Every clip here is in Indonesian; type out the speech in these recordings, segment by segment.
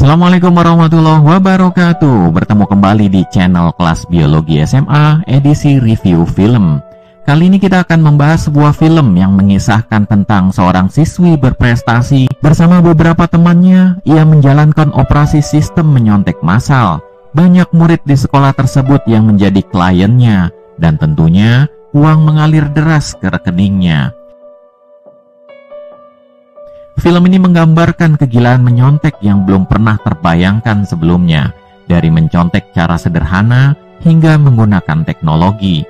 Assalamualaikum warahmatullahi wabarakatuh. Bertemu kembali di channel kelas biologi SMA edisi review film. Kali ini kita akan membahas sebuah film yang mengisahkan tentang seorang siswi berprestasi bersama beberapa temannya. Ia menjalankan operasi sistem menyontek massal. Banyak murid di sekolah tersebut yang menjadi kliennya, dan tentunya uang mengalir deras ke rekeningnya. Film ini menggambarkan kegilaan menyontek yang belum pernah terbayangkan sebelumnya, dari mencontek cara sederhana hingga menggunakan teknologi.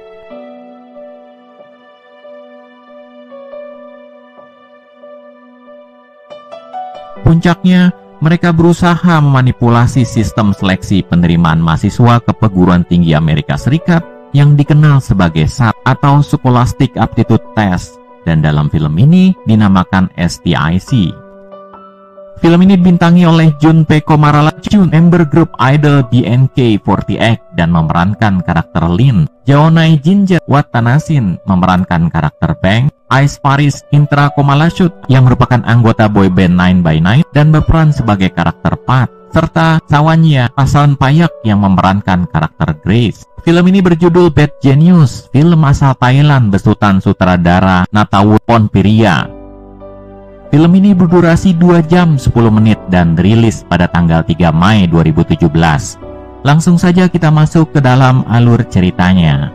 Puncaknya, mereka berusaha memanipulasi sistem seleksi penerimaan mahasiswa ke perguruan tinggi Amerika Serikat yang dikenal sebagai SAT atau Scholastic Aptitude Test, dan dalam film ini dinamakan STIC. Film ini dibintangi oleh Junpei Komarala, member grup idol BNK48 dan memerankan karakter Lin. Jaonai Jinja Watanasin memerankan karakter Bang. Ice Paris Intra Komalashut yang merupakan anggota boyband 9x9 dan berperan sebagai karakter Pat, serta Sawanya Pasan Payak yang memerankan karakter Grace. Film ini berjudul Bad Genius, film asal Thailand besutan sutradara Natawut Ponpiria. Film ini berdurasi 2 jam 10 menit dan rilis pada tanggal 3 Mei 2017. Langsung saja kita masuk ke dalam alur ceritanya.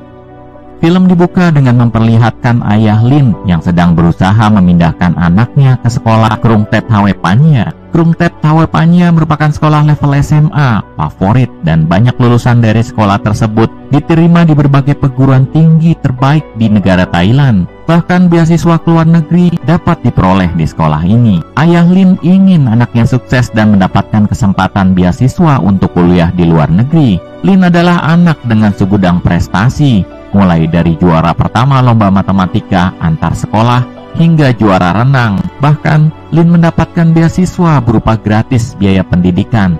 Film dibuka dengan memperlihatkan ayah Lin yang sedang berusaha memindahkan anaknya ke sekolah Krungtet Hawepanya. Krungtet Hawepanya merupakan sekolah level SMA favorit, dan banyak lulusan dari sekolah tersebut diterima di berbagai perguruan tinggi terbaik di negara Thailand. Bahkan beasiswa ke luar negeri dapat diperoleh di sekolah ini. Ayah Lin ingin anaknya sukses dan mendapatkan kesempatan beasiswa untuk kuliah di luar negeri. Lin adalah anak dengan segudang prestasi, mulai dari juara pertama lomba matematika antar sekolah hingga juara renang. Bahkan, Lin mendapatkan beasiswa berupa gratis biaya pendidikan.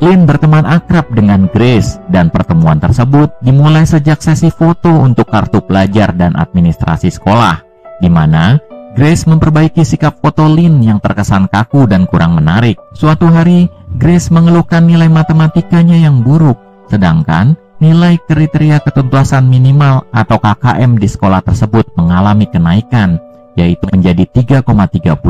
Lin berteman akrab dengan Grace, dan pertemuan tersebut dimulai sejak sesi foto untuk kartu pelajar dan administrasi sekolah, di mana Grace memperbaiki sikap foto Lin yang terkesan kaku dan kurang menarik. Suatu hari, Grace mengeluhkan nilai matematikanya yang buruk, sedangkan nilai kriteria ketuntasan minimal atau KKM di sekolah tersebut mengalami kenaikan, yaitu menjadi 3,32.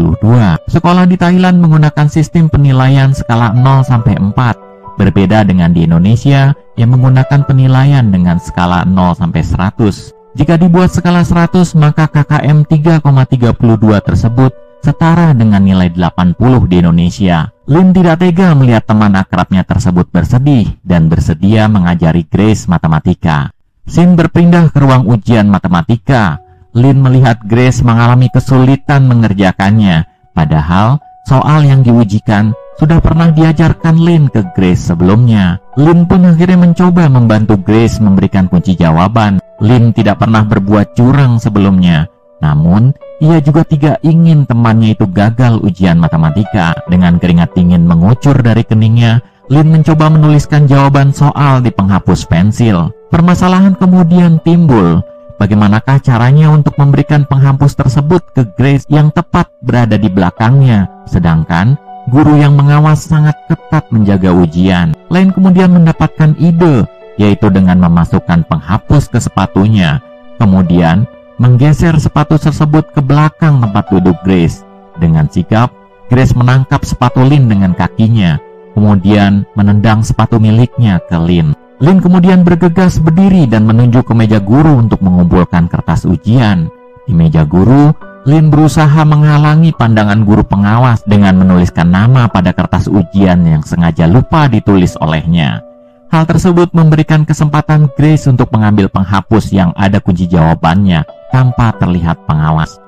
Sekolah di Thailand menggunakan sistem penilaian skala 0 sampai 4, berbeda dengan di Indonesia yang menggunakan penilaian dengan skala 0 sampai 100. Jika dibuat skala 100, maka KKM 3,32 tersebut setara dengan nilai 80 di Indonesia. Lin tidak tega melihat teman akrabnya tersebut bersedih dan bersedia mengajari Grace matematika. Scene berpindah ke ruang ujian matematika. Lin melihat Grace mengalami kesulitan mengerjakannya, padahal soal yang diujikan sudah pernah diajarkan Lin ke Grace sebelumnya. Lin pun akhirnya mencoba membantu Grace memberikan kunci jawaban. Lin tidak pernah berbuat curang sebelumnya, namun ia juga tidak ingin temannya itu gagal ujian matematika. Dengan keringat dingin mengucur dari keningnya, Lin mencoba menuliskan jawaban soal di penghapus pensil. Permasalahan kemudian timbul. Bagaimanakah caranya untuk memberikan penghapus tersebut ke Grace yang tepat berada di belakangnya, sedangkan guru yang mengawas sangat ketat menjaga ujian. Lin kemudian mendapatkan ide, yaitu dengan memasukkan penghapus ke sepatunya, kemudian menggeser sepatu tersebut ke belakang tempat duduk Grace. Dengan sigap, Grace menangkap sepatu Lin dengan kakinya, kemudian menendang sepatu miliknya ke Lin. Lin kemudian bergegas berdiri dan menunjuk ke meja guru untuk mengumpulkan kertas ujian. Di meja guru, Lin berusaha menghalangi pandangan guru pengawas dengan menuliskan nama pada kertas ujian yang sengaja lupa ditulis olehnya. Hal tersebut memberikan kesempatan Grace untuk mengambil penghapus yang ada kunci jawabannya tanpa terlihat pengawas.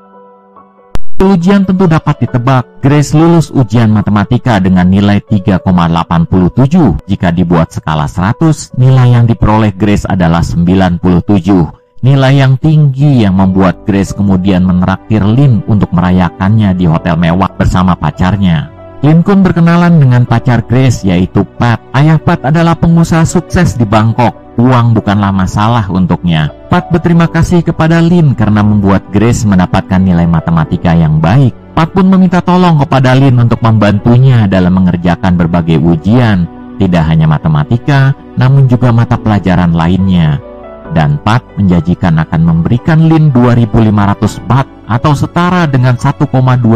Ujian tentu dapat ditebak. Grace lulus ujian matematika dengan nilai 3,87. Jika dibuat skala 100, nilai yang diperoleh Grace adalah 97. Nilai yang tinggi yang membuat Grace kemudian menraktir Lin untuk merayakannya di hotel mewah bersama pacarnya. Lin pun berkenalan dengan pacar Grace, yaitu Pat. Ayah Pat adalah pengusaha sukses di Bangkok. Uang bukanlah masalah untuknya. Pat berterima kasih kepada Lin karena membuat Grace mendapatkan nilai matematika yang baik. Pat pun meminta tolong kepada Lin untuk membantunya dalam mengerjakan berbagai ujian, tidak hanya matematika, namun juga mata pelajaran lainnya. Dan Pat menjanjikan akan memberikan Lin 2.500 baht atau setara dengan 1,2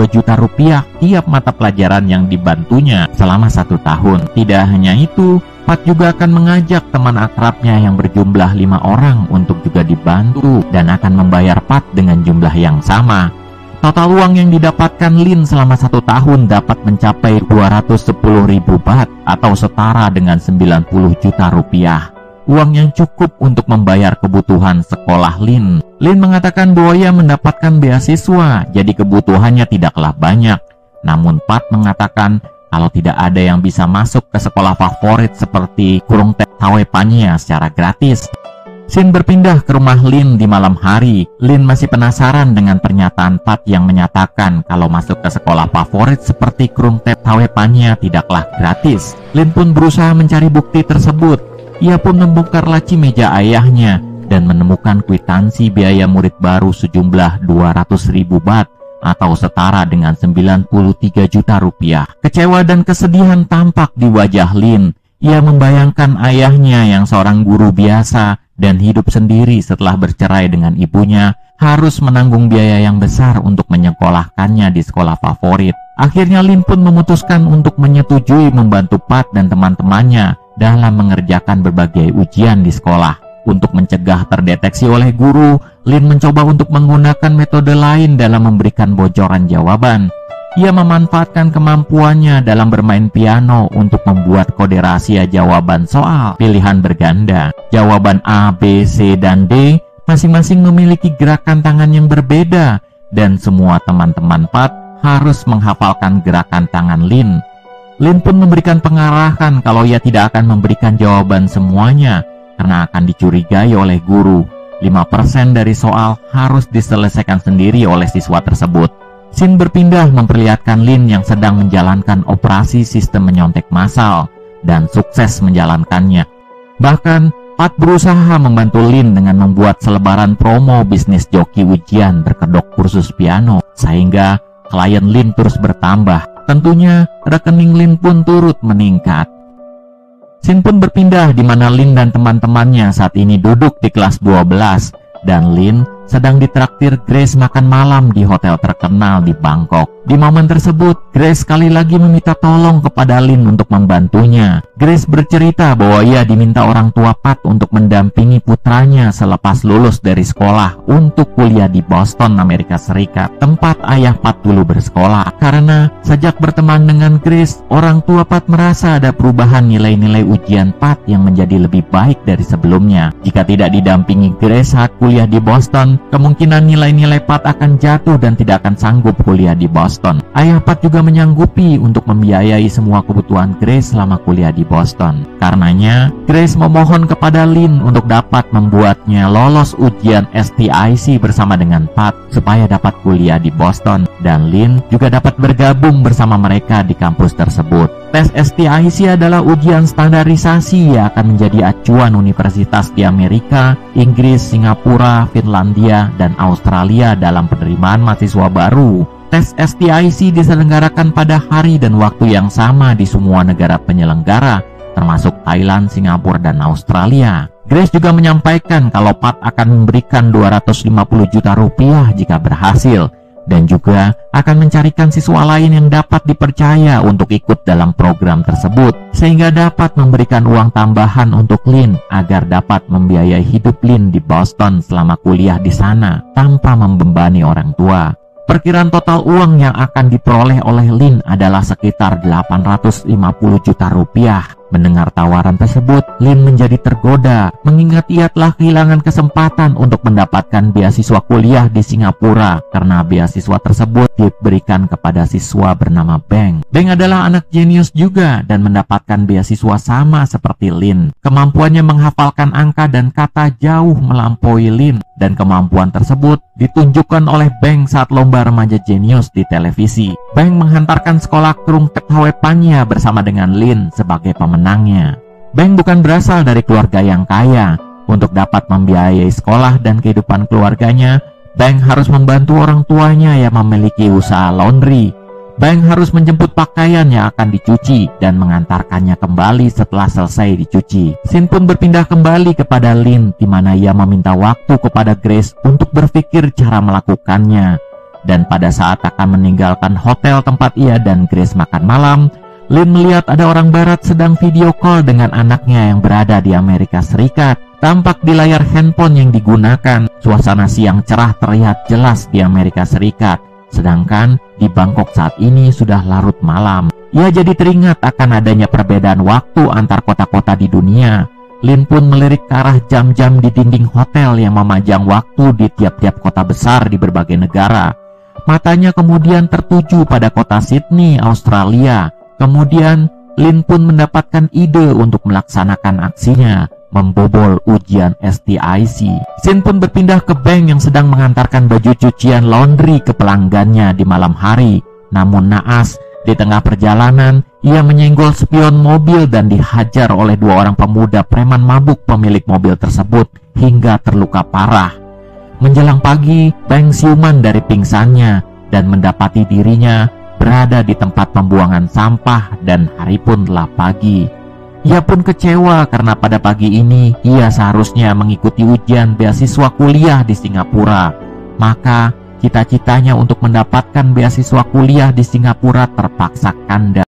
juta rupiah tiap mata pelajaran yang dibantunya selama 1 tahun. Tidak hanya itu, Pat juga akan mengajak teman akrabnya yang berjumlah 5 orang untuk juga dibantu dan akan membayar Pat dengan jumlah yang sama. Total uang yang didapatkan Lin selama 1 tahun dapat mencapai 210.000 baht atau setara dengan 90 juta rupiah. Uang yang cukup untuk membayar kebutuhan sekolah Lin. Lin mengatakan bahwa ia mendapatkan beasiswa, jadi kebutuhannya tidaklah banyak. Namun Pat mengatakan kalau tidak ada yang bisa masuk ke sekolah favorit seperti Kurung Tep Tawe Panya secara gratis. Sin berpindah ke rumah Lin di malam hari. Lin masih penasaran dengan pernyataan Pat yang menyatakan kalau masuk ke sekolah favorit seperti Kurung Tep Tawe Panya tidaklah gratis. Lin pun berusaha mencari bukti tersebut. Ia pun membongkar laci meja ayahnya dan menemukan kwitansi biaya murid baru sejumlah 200.000 baht atau setara dengan 93 juta rupiah. Kecewa dan kesedihan tampak di wajah Lin. Ia membayangkan ayahnya yang seorang guru biasa dan hidup sendiri setelah bercerai dengan ibunya harus menanggung biaya yang besar untuk menyekolahkannya di sekolah favorit. Akhirnya Lin pun memutuskan untuk menyetujui membantu Pat dan teman-temannya dalam mengerjakan berbagai ujian di sekolah. Untuk mencegah terdeteksi oleh guru, Lin mencoba untuk menggunakan metode lain dalam memberikan bocoran jawaban. Ia memanfaatkan kemampuannya dalam bermain piano untuk membuat kode rahasia jawaban soal pilihan berganda. Jawaban A, B, C, dan D masing-masing memiliki gerakan tangan yang berbeda, dan semua teman-teman Pat harus menghafalkan gerakan tangan Lin. Lin pun memberikan pengarahan kalau ia tidak akan memberikan jawaban semuanya karena akan dicurigai oleh guru. 5% dari soal harus diselesaikan sendiri oleh siswa tersebut. Sin berpindah memperlihatkan Lin yang sedang menjalankan operasi sistem menyontek massal dan sukses menjalankannya. Bahkan Pat berusaha membantu Lin dengan membuat selebaran promo bisnis joki ujian berkedok kursus piano sehingga klien Lin terus bertambah. Tentunya rekening Lin pun turut meningkat. Sin pun berpindah di mana Lin dan teman-temannya saat ini duduk di kelas 12 dan Lin sedang ditraktir Grace makan malam di hotel terkenal di Bangkok. Di momen tersebut, Grace sekali lagi meminta tolong kepada Lin untuk membantunya. Grace bercerita bahwa ia diminta orang tua Pat untuk mendampingi putranya selepas lulus dari sekolah untuk kuliah di Boston, Amerika Serikat, tempat ayah Pat dulu bersekolah. Karena sejak berteman dengan Grace, orang tua Pat merasa ada perubahan nilai-nilai ujian Pat yang menjadi lebih baik dari sebelumnya. Jika tidak didampingi Grace saat kuliah di Boston, kemungkinan nilai-nilai Pat akan jatuh dan tidak akan sanggup kuliah di Boston. Ayah Pat juga menyanggupi untuk membiayai semua kebutuhan Grace selama kuliah di Boston. Karenanya, Grace memohon kepada Lin untuk dapat membuatnya lolos ujian STIC bersama dengan Pat supaya dapat kuliah di Boston, dan Lin juga dapat bergabung bersama mereka di kampus tersebut. Tes STIC adalah ujian standarisasi yang akan menjadi acuan universitas di Amerika, Inggris, Singapura, Finlandia, dan Australia dalam penerimaan mahasiswa baru. Tes STIC diselenggarakan pada hari dan waktu yang sama di semua negara penyelenggara, termasuk Thailand, Singapura, dan Australia. Grace juga menyampaikan kalau Pat akan memberikan 250 juta rupiah jika berhasil, dan juga akan mencarikan siswa lain yang dapat dipercaya untuk ikut dalam program tersebut, sehingga dapat memberikan uang tambahan untuk Lin agar dapat membiayai hidup Lin di Boston selama kuliah di sana tanpa membebani orang tua. Perkiraan total uang yang akan diperoleh oleh Lin adalah sekitar 850 juta rupiah. Mendengar tawaran tersebut, Lin menjadi tergoda, mengingat ia telah kehilangan kesempatan untuk mendapatkan beasiswa kuliah di Singapura karena beasiswa tersebut diberikan kepada siswa bernama Beng. Beng adalah anak jenius juga dan mendapatkan beasiswa sama seperti Lin. Kemampuannya menghafalkan angka dan kata jauh melampaui Lin, dan kemampuan tersebut ditunjukkan oleh Beng saat lomba remaja jenius di televisi. Beng menghantarkan sekolah Krung Kethawepannya bersama dengan Lin sebagai pemenangnya. Beng bukan berasal dari keluarga yang kaya. Untuk dapat membiayai sekolah dan kehidupan keluarganya, Beng harus membantu orang tuanya yang memiliki usaha laundry. Beng harus menjemput pakaian yang akan dicuci dan mengantarkannya kembali setelah selesai dicuci. Sin pun berpindah kembali kepada Lin, di mana ia meminta waktu kepada Grace untuk berpikir cara melakukannya. Dan pada saat akan meninggalkan hotel tempat ia dan Grace makan malam, Lin melihat ada orang barat sedang video call dengan anaknya yang berada di Amerika Serikat. Tampak di layar handphone yang digunakan, suasana siang cerah terlihat jelas di Amerika Serikat. Sedangkan di Bangkok saat ini sudah larut malam. Ia jadi teringat akan adanya perbedaan waktu antar kota-kota di dunia. Lin pun melirik ke arah jam-jam di dinding hotel yang memajang waktu di tiap-tiap kota besar di berbagai negara. Matanya kemudian tertuju pada kota Sydney, Australia. Kemudian Lin pun mendapatkan ide untuk melaksanakan aksinya, membobol ujian STIC. Sin pun berpindah ke Beng yang sedang mengantarkan baju cucian laundry ke pelanggannya di malam hari. Namun naas, di tengah perjalanan, ia menyenggol spion mobil dan dihajar oleh dua orang pemuda preman mabuk pemilik mobil tersebut hingga terluka parah. Menjelang pagi, Beng siuman dari pingsannya dan mendapati dirinya berada di tempat pembuangan sampah dan hari pun telah pagi. Ia pun kecewa karena pada pagi ini ia seharusnya mengikuti ujian beasiswa kuliah di Singapura. Maka cita-citanya untuk mendapatkan beasiswa kuliah di Singapura terpaksa kandas.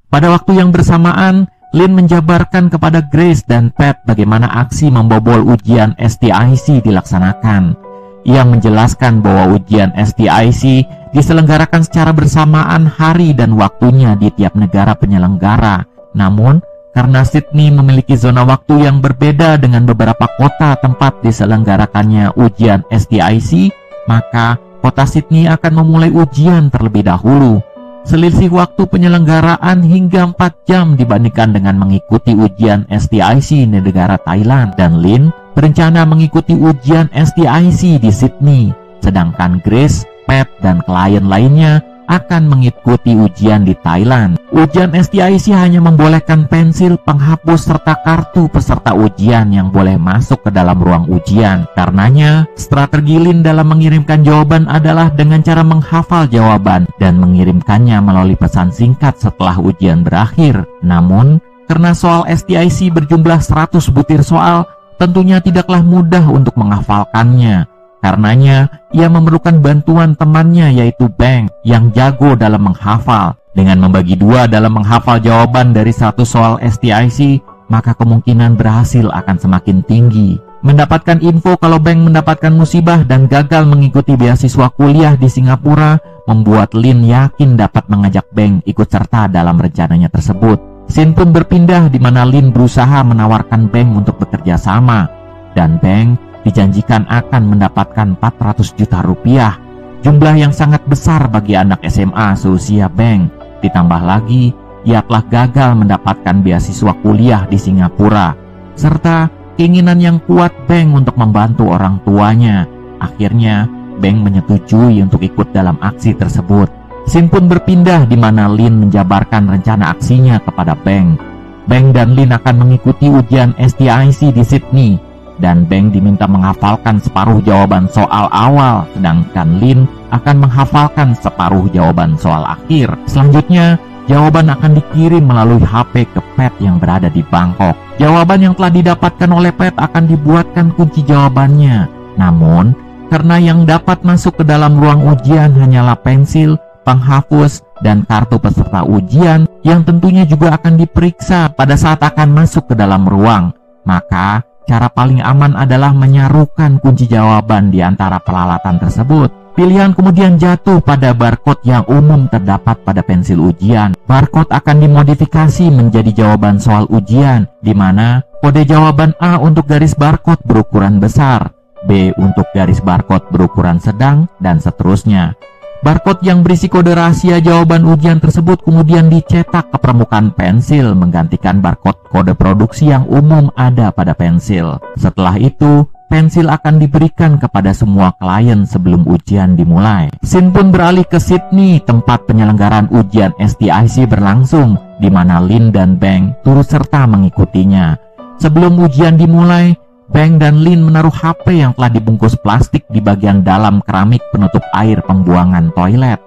Pada waktu yang bersamaan, Lin menjabarkan kepada Grace dan Pat bagaimana aksi membobol ujian STIC dilaksanakan. Ia menjelaskan bahwa ujian STIC diselenggarakan secara bersamaan hari dan waktunya di tiap negara penyelenggara. Namun, karena Sydney memiliki zona waktu yang berbeda dengan beberapa kota tempat diselenggarakannya ujian STIC, maka kota Sydney akan memulai ujian terlebih dahulu. Selisih waktu penyelenggaraan hingga 4 jam dibandingkan dengan mengikuti ujian STIC di negara Thailand. Dan Lin berencana mengikuti ujian STIC di Sydney, sedangkan Grace, Pat, dan klien lainnya akan mengikuti ujian di Thailand. Ujian STIC hanya membolehkan pensil, penghapus, serta kartu peserta ujian yang boleh masuk ke dalam ruang ujian. Karenanya, strategi Lin dalam mengirimkan jawaban adalah dengan cara menghafal jawaban dan mengirimkannya melalui pesan singkat setelah ujian berakhir. Namun, karena soal STIC berjumlah 100 butir soal, tentunya tidaklah mudah untuk menghafalkannya. Karenanya, ia memerlukan bantuan temannya yaitu Beng yang jago dalam menghafal. Dengan membagi dua dalam menghafal jawaban dari 100 soal STIC, maka kemungkinan berhasil akan semakin tinggi. Mendapatkan info kalau Beng mendapatkan musibah dan gagal mengikuti beasiswa kuliah di Singapura membuat Lin yakin dapat mengajak Beng ikut serta dalam rencananya tersebut. Sin pun berpindah di mana Lin berusaha menawarkan Beng untuk bekerja sama, dan Beng dijanjikan akan mendapatkan 400 juta rupiah, jumlah yang sangat besar bagi anak SMA seusia Beng. Ditambah lagi, ia telah gagal mendapatkan beasiswa kuliah di Singapura, serta keinginan yang kuat Beng untuk membantu orang tuanya. Akhirnya, Beng menyetujui untuk ikut dalam aksi tersebut. Sin pun berpindah di mana Lin menjabarkan rencana aksinya kepada Beng. Beng dan Lin akan mengikuti ujian STIC di Sydney, dan Beng diminta menghafalkan separuh jawaban soal awal, sedangkan Lin akan menghafalkan separuh jawaban soal akhir. Selanjutnya, jawaban akan dikirim melalui HP ke Pat yang berada di Bangkok. Jawaban yang telah didapatkan oleh Pat akan dibuatkan kunci jawabannya. Namun, karena yang dapat masuk ke dalam ruang ujian hanyalah pensil, penghapus, dan kartu peserta ujian yang tentunya juga akan diperiksa pada saat akan masuk ke dalam ruang, maka cara paling aman adalah menyarukan kunci jawaban di antara peralatan tersebut. Pilihan kemudian jatuh pada barcode yang umum terdapat pada pensil ujian. Barcode akan dimodifikasi menjadi jawaban soal ujian, di mana kode jawaban A untuk garis barcode berukuran besar, B untuk garis barcode berukuran sedang, dan seterusnya. Barcode yang berisi kode rahasia jawaban ujian tersebut kemudian dicetak ke permukaan pensil menggantikan barcode kode produksi yang umum ada pada pensil. Setelah itu, pensil akan diberikan kepada semua klien sebelum ujian dimulai. Sin pun beralih ke Sydney, tempat penyelenggaraan ujian STIC berlangsung, di mana Lin dan Beng turut serta mengikutinya. Sebelum ujian dimulai, Beng dan Lin menaruh HP yang telah dibungkus plastik di bagian dalam keramik penutup air pembuangan toilet.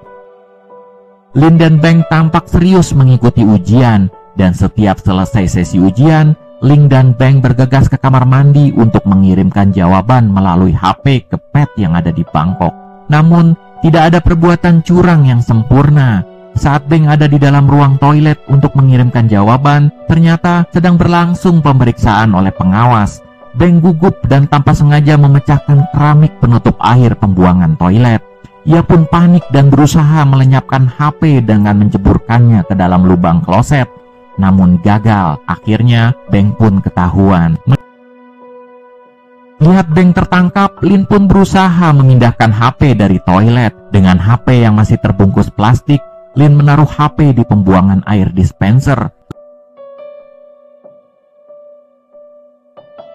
Lin dan Beng tampak serius mengikuti ujian, dan setiap selesai sesi ujian, Lin dan Beng bergegas ke kamar mandi untuk mengirimkan jawaban melalui HP ke pet yang ada di Bangkok. Namun, tidak ada perbuatan curang yang sempurna. Saat Beng ada di dalam ruang toilet untuk mengirimkan jawaban, ternyata sedang berlangsung pemeriksaan oleh pengawas. Beng gugup dan tanpa sengaja memecahkan keramik penutup air pembuangan toilet. Ia pun panik dan berusaha melenyapkan HP dengan menceburkannya ke dalam lubang kloset. Namun gagal, akhirnya Beng pun ketahuan. Lihat Beng tertangkap, Lin pun berusaha memindahkan HP dari toilet. Dengan HP yang masih terbungkus plastik, Lin menaruh HP di pembuangan air dispenser.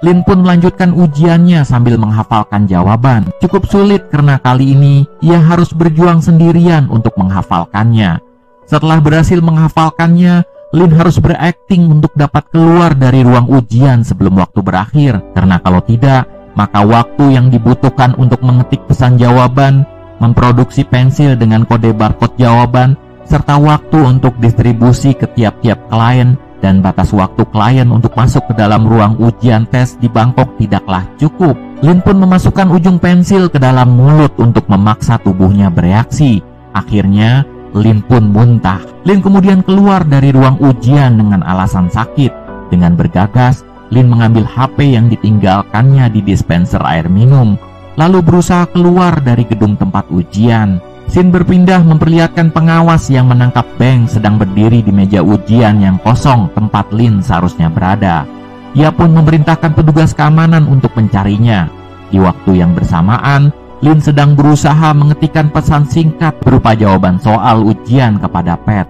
Lin pun melanjutkan ujiannya sambil menghafalkan jawaban. Cukup sulit karena kali ini ia harus berjuang sendirian untuk menghafalkannya. Setelah berhasil menghafalkannya, Lin harus berakting untuk dapat keluar dari ruang ujian sebelum waktu berakhir. Karena kalau tidak, maka waktu yang dibutuhkan untuk mengetik pesan jawaban, memproduksi pensil dengan kode barcode jawaban, serta waktu untuk distribusi ke tiap-tiap klien, dan batas waktu klien untuk masuk ke dalam ruang ujian tes di Bangkok tidaklah cukup. Lin pun memasukkan ujung pensil ke dalam mulut untuk memaksa tubuhnya bereaksi. Akhirnya, Lin pun muntah. Lin kemudian keluar dari ruang ujian dengan alasan sakit. Dengan bergagas, Lin mengambil HP yang ditinggalkannya di dispenser air minum, lalu berusaha keluar dari gedung tempat ujian. Sin berpindah memperlihatkan pengawas yang menangkap Beng sedang berdiri di meja ujian yang kosong tempat Lin seharusnya berada. Ia pun memerintahkan petugas keamanan untuk mencarinya. Di waktu yang bersamaan, Lin sedang berusaha mengetikkan pesan singkat berupa jawaban soal ujian kepada Pet.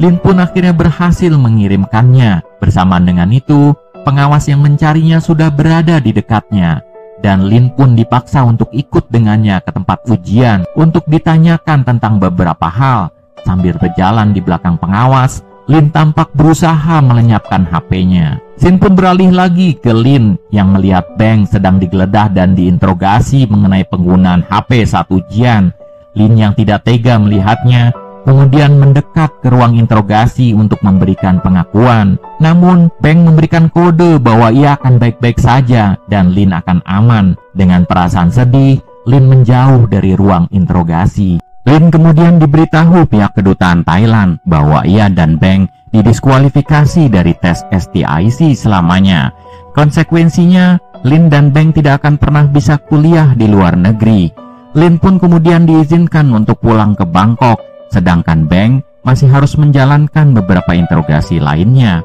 Lin pun akhirnya berhasil mengirimkannya. Bersamaan dengan itu, pengawas yang mencarinya sudah berada di dekatnya. Dan Lin pun dipaksa untuk ikut dengannya ke tempat ujian untuk ditanyakan tentang beberapa hal. Sambil berjalan di belakang pengawas, Lin tampak berusaha melenyapkan HP-nya. Sin pun beralih lagi ke Lin yang melihat Beng sedang digeledah dan diinterogasi mengenai penggunaan HP saat ujian. Lin yang tidak tega melihatnya kemudian mendekat ke ruang interogasi untuk memberikan pengakuan. Namun, Beng memberikan kode bahwa ia akan baik-baik saja dan Lin akan aman. Dengan perasaan sedih, Lin menjauh dari ruang interogasi. Lin kemudian diberitahu pihak kedutaan Thailand bahwa ia dan Beng didiskualifikasi dari tes STIC selamanya. Konsekuensinya, Lin dan Beng tidak akan pernah bisa kuliah di luar negeri. Lin pun kemudian diizinkan untuk pulang ke Bangkok, sedangkan Beng masih harus menjalankan beberapa interogasi lainnya.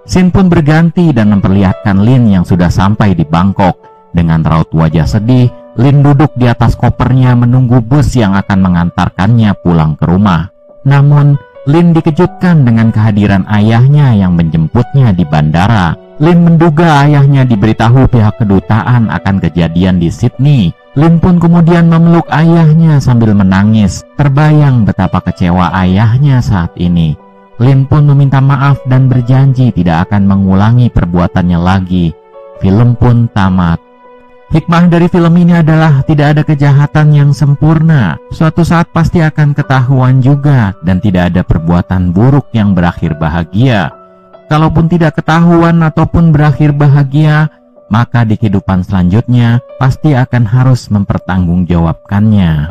Sin pun berganti dan memperlihatkan Lin yang sudah sampai di Bangkok. Dengan raut wajah sedih, Lin duduk di atas kopernya menunggu bus yang akan mengantarkannya pulang ke rumah. Namun, Lin dikejutkan dengan kehadiran ayahnya yang menjemputnya di bandara. Lin menduga ayahnya diberitahu pihak kedutaan akan kejadian di Sydney. Lin pun kemudian memeluk ayahnya sambil menangis. Terbayang betapa kecewa ayahnya saat ini. Lin pun meminta maaf dan berjanji tidak akan mengulangi perbuatannya lagi. Film pun tamat. Hikmah dari film ini adalah tidak ada kejahatan yang sempurna. Suatu saat pasti akan ketahuan juga dan tidak ada perbuatan buruk yang berakhir bahagia. Kalaupun tidak ketahuan ataupun berakhir bahagia, maka di kehidupan selanjutnya pasti akan harus mempertanggungjawabkannya.